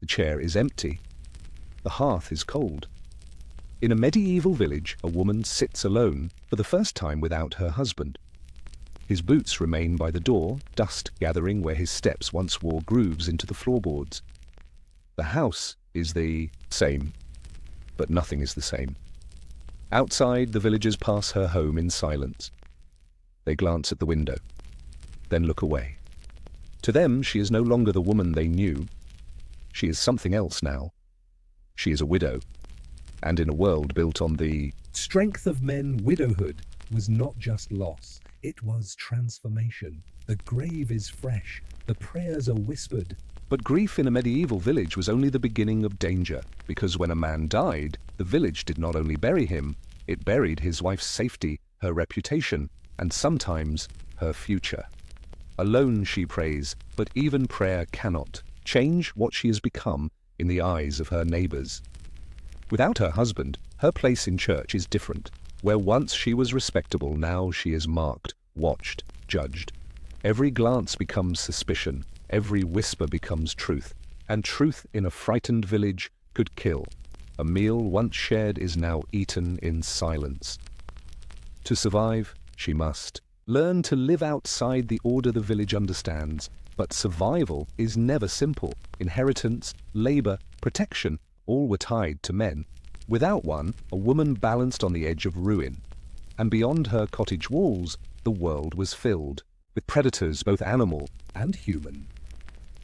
The chair is empty. The hearth is cold. In a medieval village, a woman sits alone for the first time without her husband. His boots remain by the door, dust gathering where his steps once wore grooves into the floorboards. The house is the same, but nothing is the same. Outside, the villagers pass her home in silence. They glance at the window, then look away. To them, she is no longer the woman they knew. She is something else now. She is a widow, and in a world built on the strength of men, widowhood was not just loss, it was transformation. The grave is fresh, the prayers are whispered. But grief in a medieval village was only the beginning of danger, because when a man died, the village did not only bury him, it buried his wife's safety, her reputation, and sometimes her future. Alone she prays, but even prayer cannot change what she has become in the eyes of her neighbors. Without her husband, her place in church is different. Where once she was respectable, now she is marked, watched, judged. Every glance becomes suspicion, every whisper becomes truth, and truth in a frightened village could kill. A meal once shared is now eaten in silence. To survive, she must learn to live outside the order the village understands. But survival is never simple. Inheritance, labor, protection, all were tied to men. Without one, a woman balanced on the edge of ruin. And beyond her cottage walls, the world was filled with predators, both animal and human.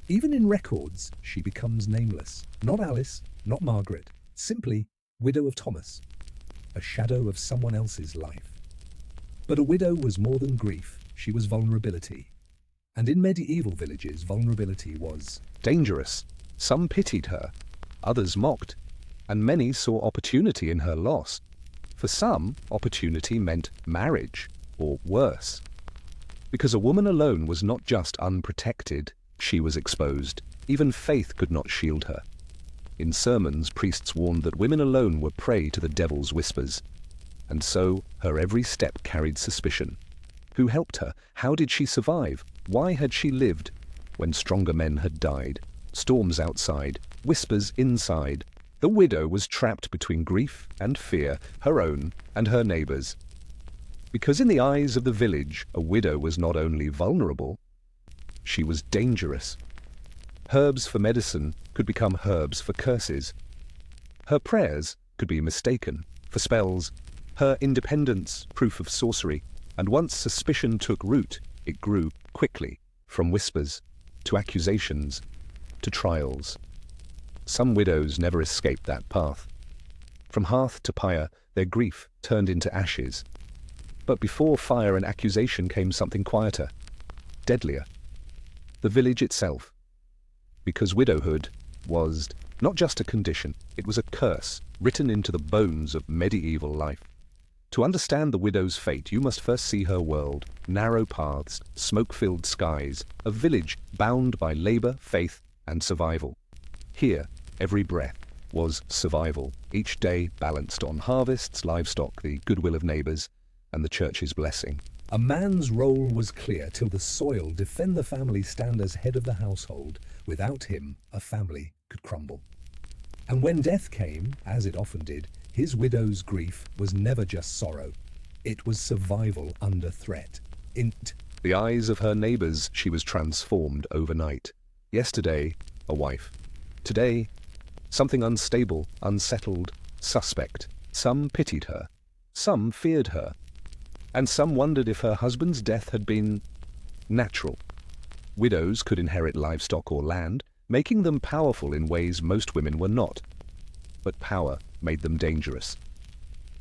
Even in records, she becomes nameless. Not Alice, not Margaret, simply widow of Thomas, a shadow of someone else's life. But a widow was more than grief, she was vulnerability. And in medieval villages, vulnerability was dangerous. Some pitied her, others mocked, and many saw opportunity in her loss. For some, opportunity meant marriage, or worse. Because a woman alone was not just unprotected, she was exposed. Even faith could not shield her. In sermons, priests warned that women alone were prey to the devil's whispers. And so, her every step carried suspicion. Who helped her? How did she survive? Why had she lived when stronger men had died? Storms outside, whispers inside. The widow was trapped between grief and fear, her own and her neighbors. Because in the eyes of the village, a widow was not only vulnerable, she was dangerous. Herbs for medicine could become herbs for curses. Her prayers could be mistaken for spells. Her independence, proof of sorcery. And once suspicion took root, it grew quickly, from whispers to accusations to trials. Some widows never escaped that path. From hearth to pyre, their grief turned into ashes. But before fire and accusation came something quieter, deadlier. The village itself. Because widowhood was not just a condition, it was a curse written into the bones of medieval life. To understand the widow's fate, you must first see her world, narrow paths, smoke-filled skies, a village bound by labor, faith, and survival. Here, every breath was survival, each day balanced on harvests, livestock, the goodwill of neighbors, and the church's blessing. A man's role was clear till the soil defend the family stand as head of the household. Without him, a family could crumble. And when death came, as it often did, his widow's grief was never just sorrow. It was survival under threat. In the eyes of her neighbors, she was transformed overnight. Yesterday, a wife. Today, something unstable, unsettled, suspect. Some pitied her. Some feared her. And some wondered if her husband's death had been natural. Widows could inherit livestock or land, making them powerful in ways most women were not. But power made them dangerous.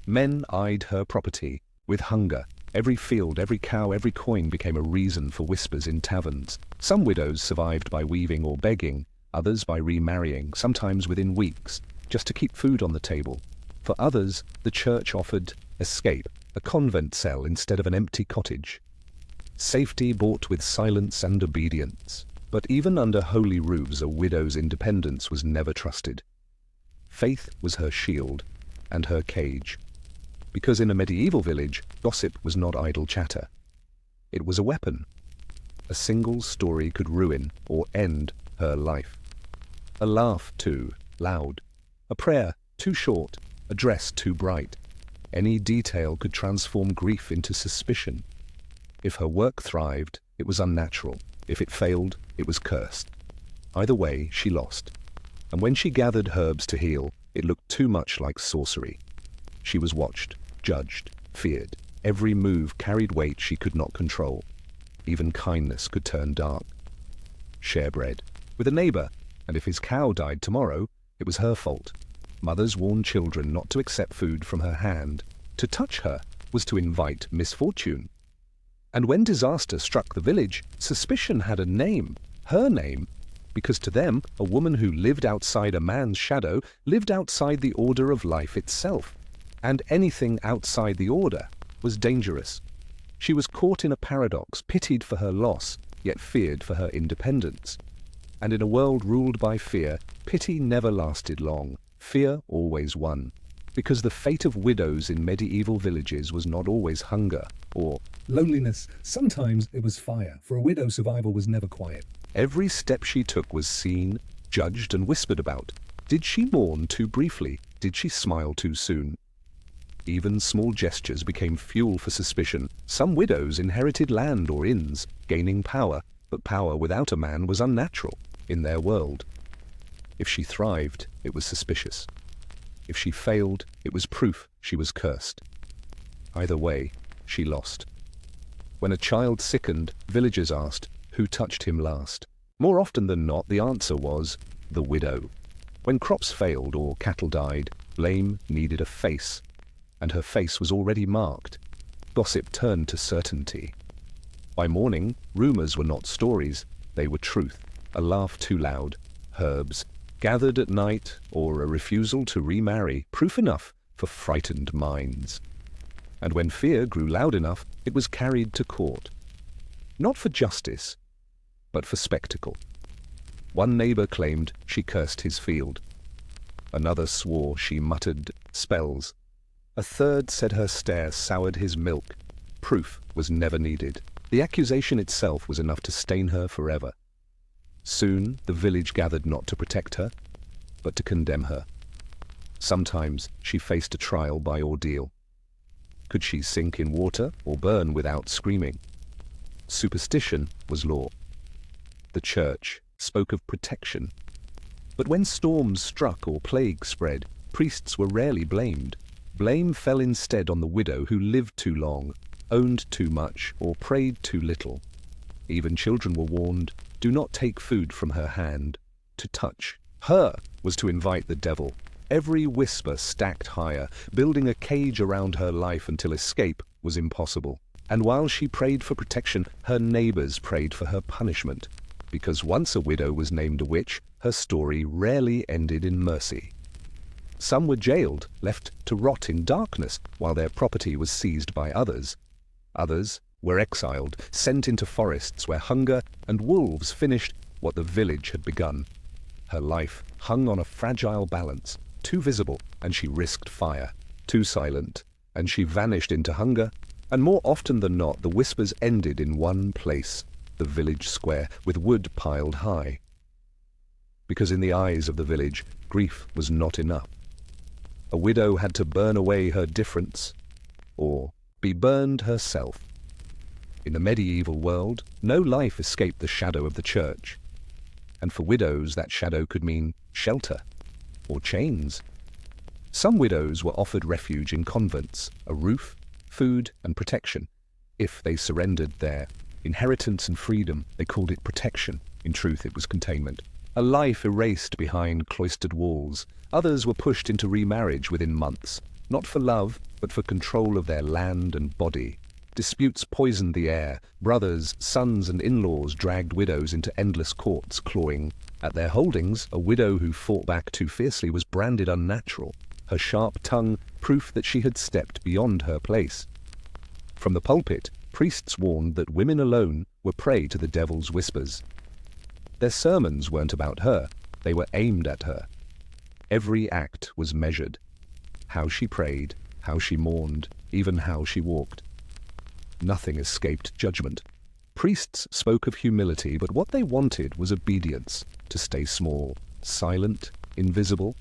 Men eyed her property with hunger. Every field, every cow, every coin became a reason for whispers in taverns. Some widows survived by weaving or begging, others by remarrying, sometimes within weeks, just to keep food on the table. For others, the church offered escape, a convent cell instead of an empty cottage. Safety bought with silence and obedience. But even under holy roofs, a widow's independence was never trusted. Faith was her shield and her cage. Because in a medieval village, gossip was not idle chatter. It was a weapon. A single story could ruin or end her life. A laugh too loud, a prayer too short, a dress too bright. Any detail could transform grief into suspicion. If her work thrived, it was unnatural. If it failed, it was cursed. Either way, she lost. And when she gathered herbs to heal, it looked too much like sorcery. She was watched, judged, feared. Every move carried weight she could not control. Even kindness could turn dark. Share bread with a neighbor, and if his cow died tomorrow, it was her fault. Mothers warned children not to accept food from her hand. To touch her was to invite misfortune. And when disaster struck the village, suspicion had a name, her name, because to them, a woman who lived outside a man's shadow lived outside the order of life itself. And anything outside the order was dangerous. She was caught in a paradox, pitied for her loss, yet feared for her independence. And in a world ruled by fear, pity never lasted long. Fear always won. Because the fate of widows in medieval villages was not always hunger or loneliness. Sometimes it was fire, for a widow survival was never quiet. every step she took was seen, judged and whispered about. Did she mourn too briefly? Did she smile too soon? Even small gestures became fuel for suspicion. Some widows inherited land or inns, gaining power, but power without a man was unnatural in their world. If she thrived, it was suspicious. If she failed, it was proof she was cursed. Either way, she lost. When a child sickened, villagers asked, who touched him last? More often than not, the answer was, the widow. When crops failed or cattle died, blame needed a face, and her face was already marked. Gossip turned to certainty. By morning, rumors were not stories, they were truth. A laugh too loud, herbs, gathered at night, or a refusal to remarry, proof enough for frightened minds. And when fear grew loud enough, it was carried to court. Not for justice, but for spectacle. One neighbor claimed she cursed his field. Another swore she muttered spells. A third said her stare soured his milk. Proof was never needed. The accusation itself was enough to stain her forever. Soon the village gathered not to protect her, but to condemn her. Sometimes she faced a trial by ordeal. Could she sink in water or burn without screaming? Superstition was law. The church spoke of protection. But when storms struck or plague spread, priests were rarely blamed. Blame fell instead on the widow who lived too long, owned too much, or prayed too little. Even children were warned, do not take food from her hand. To touch her was to invite the devil. Every whisper stacked higher, building a cage around her life until escape was impossible. And while she prayed for protection, her neighbors prayed for her punishment. Because once a widow was named a witch, her story rarely ended in mercy. Some were jailed, left to rot in darkness, while their property was seized by others. Others were exiled, sent into forests where hunger and wolves finished what the village had begun. Her life hung on a fragile balance, too visible, and she risked fire, too silent, and she vanished into hunger, and more often than not the whispers ended in one place, the village square, with wood piled high. Because in the eyes of the village, grief was not enough. A widow had to burn away her difference, or be burned herself. In the medieval world, no life escaped the shadow of the church. And for widows, that shadow could mean shelter or chains. Some widows were offered refuge in convents, a roof, food, and protection. If they surrendered their inheritance and freedom, they called it protection. In truth, it was containment. A life erased behind cloistered walls. Others were pushed into remarriage within months, not for love, but for control of their land and body. Disputes poisoned the air. Brothers, sons, and in-laws dragged widows into endless courts, clawing at their holdings. A widow who fought back too fiercely was branded unnatural, her sharp tongue proof that she had stepped beyond her place. From the pulpit, priests warned that women alone were prey to the devil's whispers. Their sermons weren't about her, they were aimed at her. Every act was measured. How she prayed, how she mourned, even how she walked. Nothing escaped judgment. Priests spoke of humility, but what they wanted was obedience, to stay small, silent, invisible.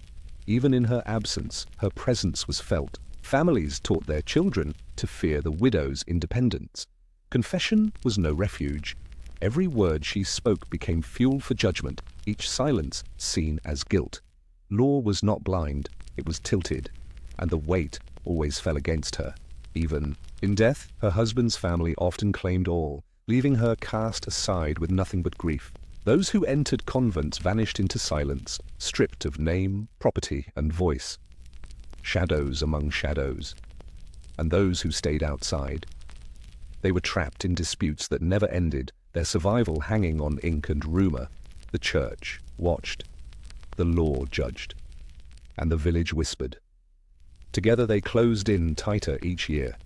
Even in her absence, her presence was felt. Families taught their children to fear the widow's independence. Confession was no refuge. Every word she spoke became fuel for judgment, each silence seen as guilt. Law was not blind, it was tilted, and the weight always fell against her. Even in death, her husband's family often claimed all, leaving her cast aside with nothing but grief. Those who entered convents vanished into silence, stripped of name, property, and voice. Shadows among shadows. And those who stayed outside. They were trapped in disputes that never ended, their survival hanging on ink and rumor. The church watched. The law judged. And the village whispered. Together they closed in tighter each year.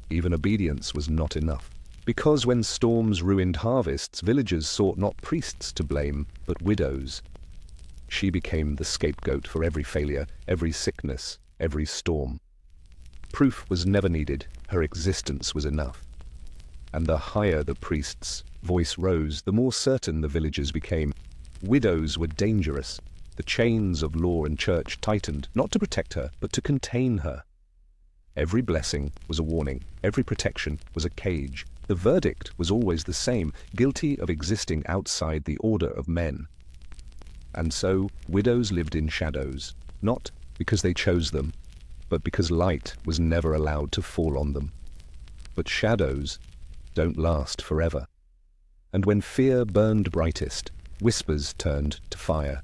Even obedience was not enough. Because when storms ruined harvests, villagers sought not priests to blame, but widows. She became the scapegoat for every failure, every sickness, every storm. Proof was never needed, her existence was enough. And the higher the priest's voice rose, the more certain the villagers became. Widows were dangerous. The chains of law and church tightened, not to protect her, but to contain her. Every blessing was a warning, every protection was a cage. The verdict was always the same, guilty of existing outside the order of men. And so widows lived in shadows, not because they chose them, but because light was never allowed to fall on them. But shadows don't last forever. And when fear burned brightest, whispers turned to fire.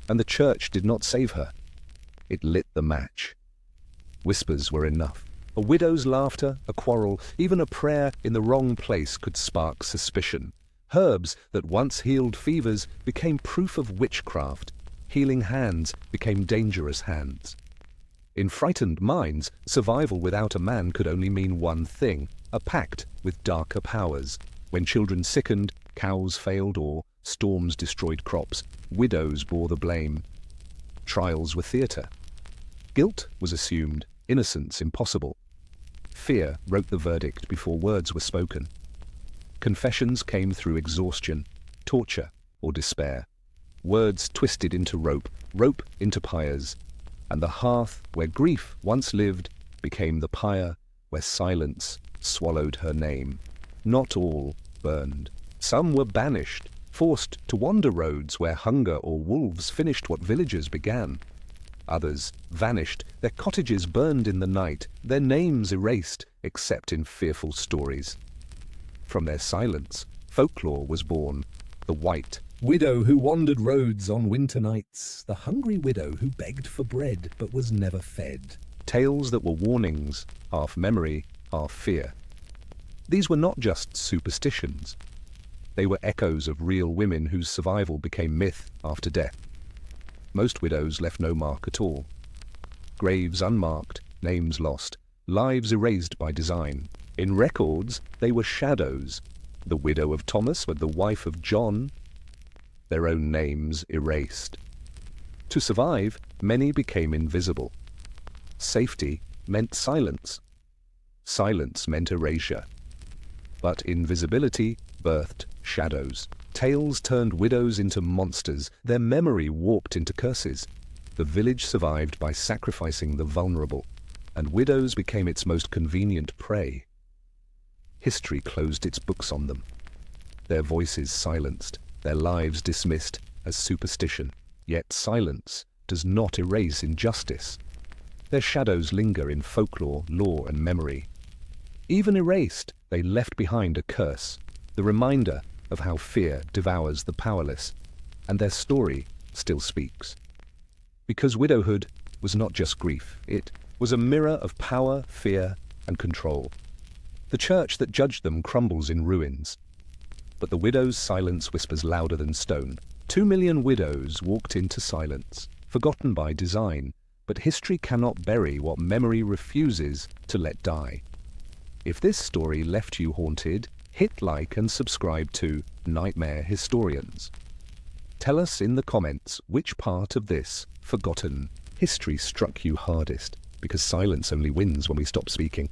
And the church did not save her. It lit the match. Whispers were enough. A widow's laughter, a quarrel, even a prayer in the wrong place could spark suspicion. Herbs that once healed fevers became proof of witchcraft. Healing hands became dangerous hands. In frightened minds, survival without a man could only mean one thing, a pact with darker powers. When children sickened, cows failed, or storms destroyed crops, widows bore the blame. Trials were theatre. Guilt was assumed, innocence impossible. Fear wrote the verdict before words were spoken. Confessions came through exhaustion, torture, or despair. Words twisted into rope, rope into pyres, and the hearth where grief once lived became the pyre where silence swallowed her name. Not all burned. Some were banished, forced to wander roads where hunger or wolves finished what villagers began. Others vanished, their cottages burned in the night, their names erased, except in fearful stories. From their silence, folklore was born, the white widow who wandered roads on winter nights, the hungry widow who begged for bread but was never fed. Tales that were warnings, half memory, half fear. These were not just superstitions. They were echoes of real women whose survival became myth after death. Most widows left no mark at all. Graves unmarked, names lost, lives erased by design. In records, they were shadows. The widow of Thomas and the wife of John, their own names erased. To survive, many became invisible. Safety meant silence. Silence meant erasure. But invisibility birthed shadows. Tales turned widows into monsters, their memory warped into curses. The village survived by sacrificing the vulnerable, and widows became its most convenient prey. History closed its books on them. Their voices silenced, their lives dismissed as superstition. Yet silence does not erase injustice. Their shadows linger in folklore, law, and memory. Even erased, they left behind a curse, the reminder of how fear devours the powerless, and their story still speaks. Because widowhood was not just grief, it was a mirror of power, fear, and control. The church that judged them crumbles in ruins, but the widow's silence whispers louder than stone. 2 million widows walked into silence, forgotten by design, but history cannot bury what memory refuses to let die. If this story left you haunted, hit like and subscribe to Nightmare Historians. Tell us in the comments which part of this forgotten history struck you hardest, because silence only wins when we stop speaking.